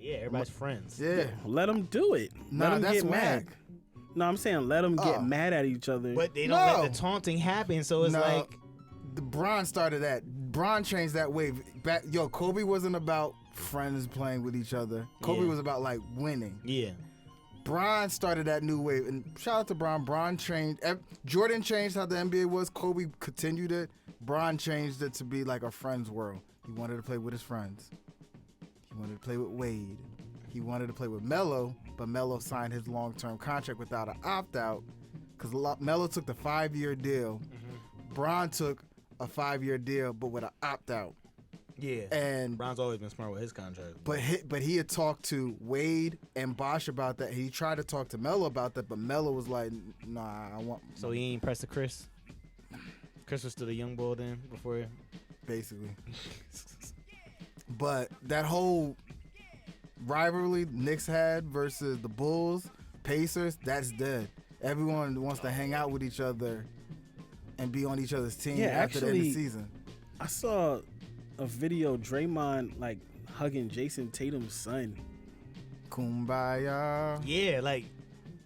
Yeah, everybody's friends. Yeah. Let them do it. Nah, let them that's get mad. whack. No, I'm saying let them get mad at each other. But they don't let the taunting happen, so it's like... Bron started that. Bron changed that wave. Kobe wasn't about friends playing with each other. Kobe was about, like, winning. Yeah. Bron started that new wave. And shout out to Bron. Bron changed. Jordan changed how the NBA was. Kobe continued it. Bron changed it to be like a friends world. He wanted to play with his friends. He wanted to play with Wade. He wanted to play with Melo, but Melo signed his long-term contract without an opt-out because Melo took the 5-year deal. Bron took a 5-year deal, but with an opt-out. Yeah. And Bron's always been smart with his contract. But he had talked to Wade and Bosh about that. He tried to talk to Melo about that, but Melo was like, "Nah, I want." So he ain't pressed to Chris. Chris was still a young boy then before. Basically. But that whole rivalry Knicks had versus the Bulls, Pacers, that's dead. Everyone wants to hang out with each other and be on each other's team after the end of the season. I saw a video Draymond like hugging Jason Tatum's son. Kumbaya. Yeah, like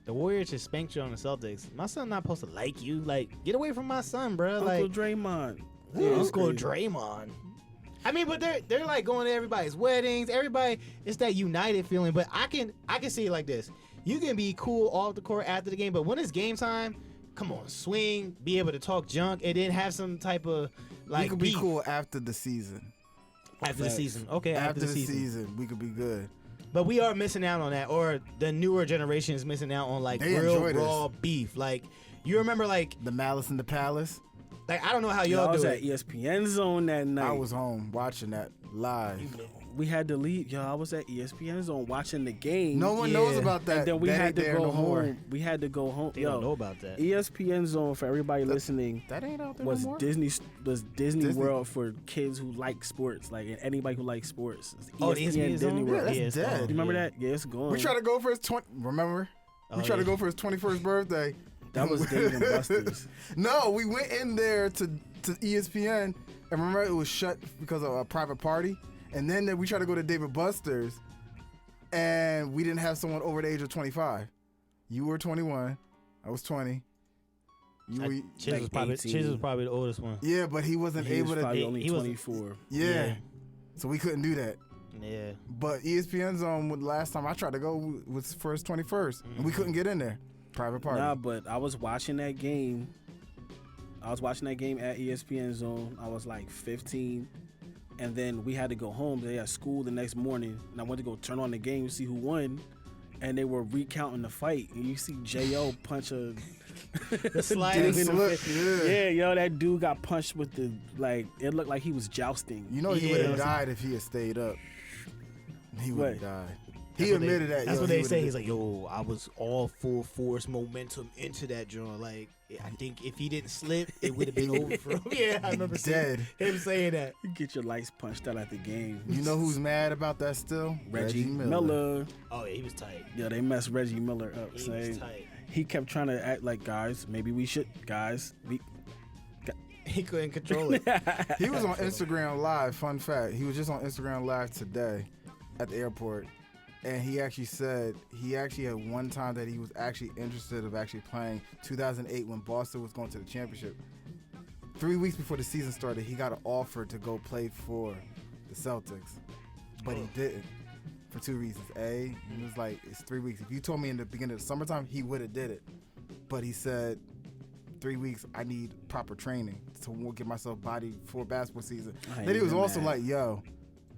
the Warriors just spanked you on the Celtics. My son not supposed to like you. Like, get away from my son, bro. Uncle like Draymond. Yeah, Uncle Draymond. I mean, but they're like going to everybody's weddings. Everybody, it's that united feeling. But I can see it like this. You can be cool off the court after the game, but when it's game time, come on, swing, be able to talk junk, and then have some type of like. We could be cool after the season. After the season, okay. After the season, we could be good. But we are missing out on that, or the newer generation is missing out on like real raw beef. Like, you remember like the Malice in the Palace. Like, I don't know how y'all do it. I was at ESPN Zone that night. I was home watching that live. We had to leave. Yo, I was at ESPN Zone watching the game. No one knows about that. And then we had to go home. More. We had to go home. They don't know about that. ESPN Zone, for everybody listening, that ain't out there was no more. Disney World for kids who like sports, like anybody who likes sports. ESPN Disney World. Yeah, that's dead. You remember that? Yeah, it's gone. We tried to go for his Remember? We tried to go for his 21st birthday. That was Dave and Buster's. No, we went in there to ESPN, and remember it was shut because of a private party. And then we tried to go to David Buster's, and we didn't have someone over the age of 25. You were 21. I was 20. Chiz was probably the oldest one. Yeah, but he wasn't able to. Probably only 24. Yeah. So we couldn't do that. Yeah. But ESPN Zone, last time I tried to go was for his 21st, and we couldn't get in there. Private party. Nah, but I was watching that game. I was watching that game at ESPN Zone. I was like 15. And then we had to go home. They had school the next morning. And I went to go turn on the game to see who won. And they were recounting the fight. And you see J.O. punch a... the sliding slip. Yeah, yo, that dude got punched with the... Like, it looked like he was jousting. You know he would have died if he had stayed up. He would have died. He admitted that. That's what they say. He's like, yo, I was all full force momentum into that joint. Like, I think if he didn't slip, it would have been over for him. Yeah, I remember dead. Him saying that. You get your lights punched out at the game. You know who's mad about that still? Reggie Miller. Oh, yeah, he was tight. Yeah, they messed Reggie Miller up. He was tight. He kept trying to act like, guys, maybe we should, He couldn't control it. He was on Instagram Live. Fun fact. He was just on Instagram Live today at the airport. And he actually said he actually had one time that he was actually interested of actually playing 2008 when Boston was going to the championship. 3 weeks before the season started, he got an offer to go play for the Celtics. But he didn't for two reasons. A, he was like, it's 3 weeks. If you told me in the beginning of the summertime, he would have did it. But he said, 3 weeks, I need proper training to get myself body for basketball season. Then he was also like, yo,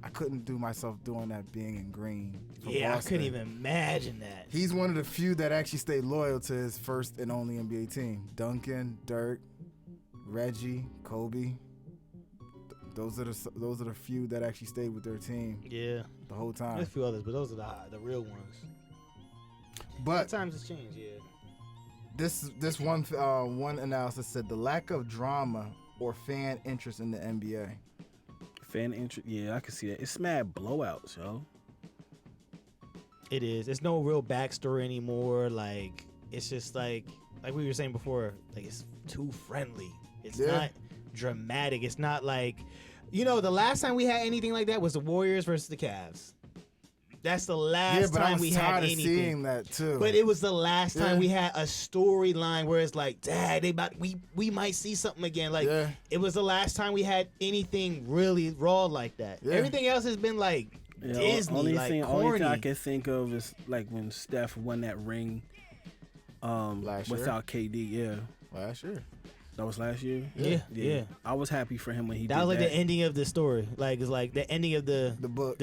I couldn't do myself doing that being in green. Yeah, Boston. I couldn't even imagine that. He's one of the few that actually stayed loyal to his first and only NBA team. Duncan, Dirk, Reggie, Kobe. Those are the few that actually stayed with their team. Yeah, the whole time. There's a few others, but those are the real ones. But times has changed. Yeah. This one analysis said the lack of drama or fan interest in the NBA. Fan interest, yeah, I can see that. It's mad blowouts, yo. It is. It's no real backstory anymore. Like, it's just like we were saying before, like, it's too friendly. It's not dramatic. It's not like, the last time we had anything like that was the Warriors versus the Cavs. that's the last but I time was we had tired of anything. seeing that too. But it was the last time Yeah. we had a storyline where it's like, Dad, we might see something again. Like Yeah. it was the last time we had anything really raw like that. Yeah. Everything else has been like Disney, only like thing corny. I can think of is like when Steph won that ring Last year? without KD. Yeah, Last year. that was last year. Yeah. I was happy for him when he That did was like that. the ending of the story. Like it's like the ending of the The book.